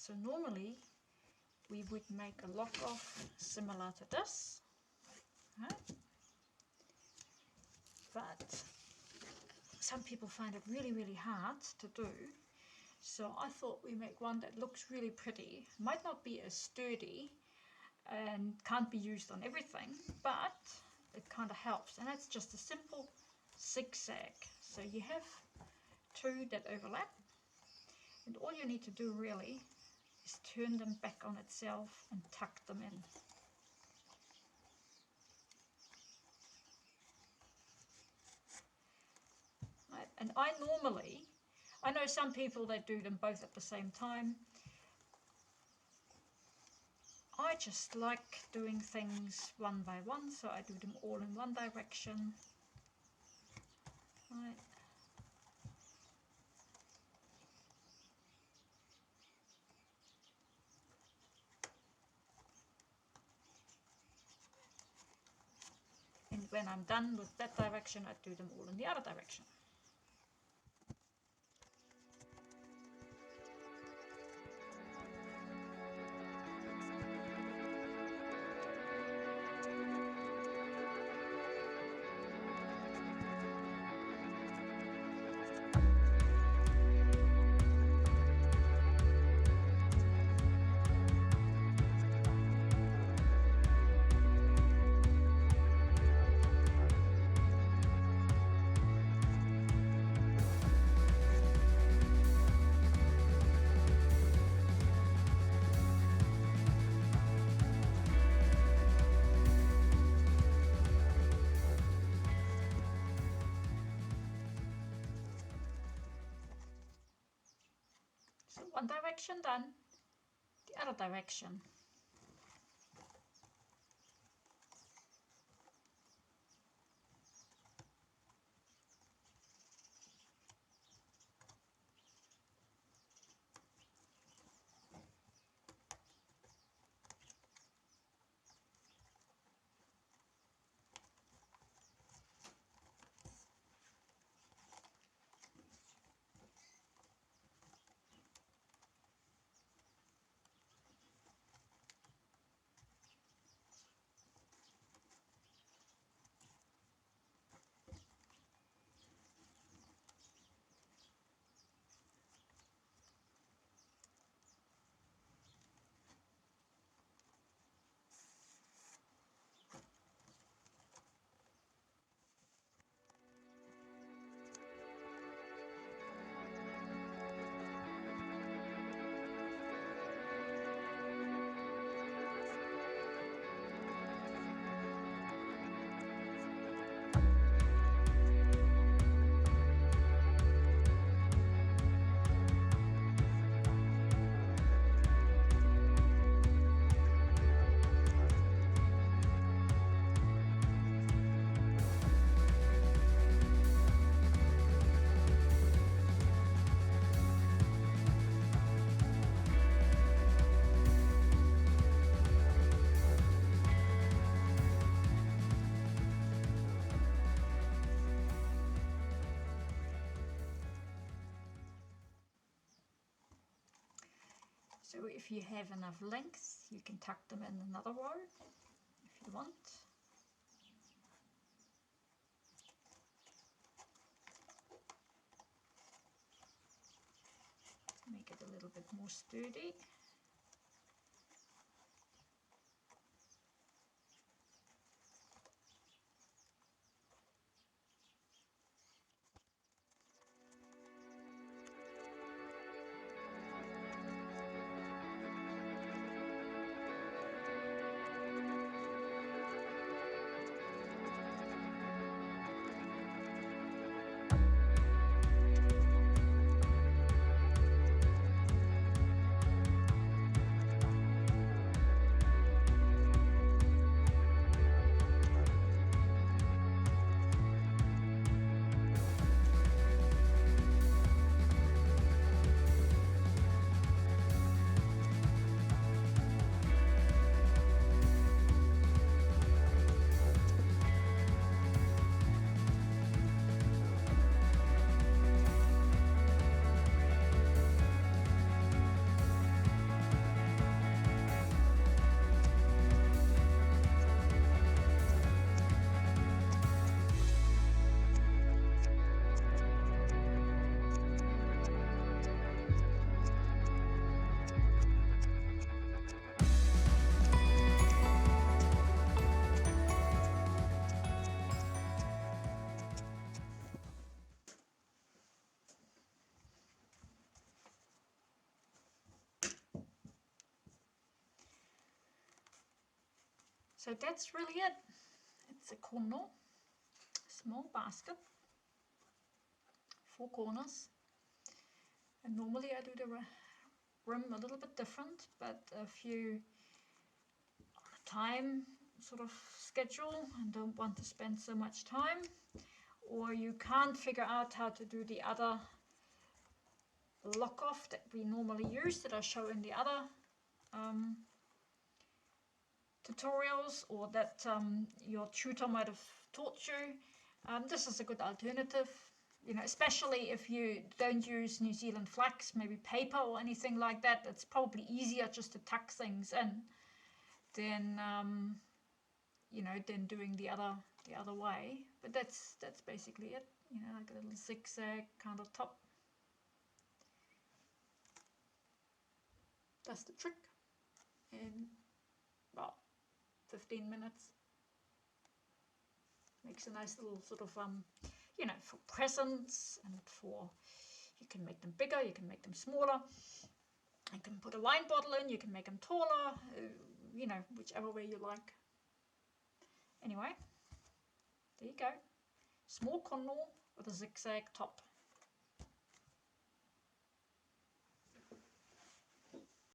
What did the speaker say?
So normally we would make a lock off similar to this, right? But some people find it really hard to do, so I thought we make one that looks really pretty. Might not be as sturdy and can't be used on everything, but it kind of helps. And that's just a simple zigzag. So you have two that overlap, and all you need to do really is turn them back on itself and tuck them in. Right. And I know some people that do them both at the same time. I just like doing things one by one, so I do them all in one direction. Right. And when I'm done with that direction, I do them all in the other direction. So one direction done, the other direction. So if you have enough length, you can tuck them in another row if you want. Make it a little bit more sturdy. So that's really it. It's a kono, small basket, 4 corners. And normally I do the rim a little bit different, but if you on a time sort of schedule and don't want to spend so much time, or you can't figure out how to do the other lock off that we normally use that I show in the other tutorials, or that your tutor might have taught you, this is a good alternative. You know, especially if you don't use New Zealand flax, maybe paper or anything like that. It's probably easier just to tuck things in than you know, than doing the other way. But that's basically it. You know, like a little zigzag kind of top. That's the trick in about 15 minutes. Makes a nice little sort of you know, for presents, and for, you can make them bigger, you can make them smaller, you can put a wine bottle in, you can make them taller, you know, whichever way you like. Anyway, there you go. Small kono with a zigzag top.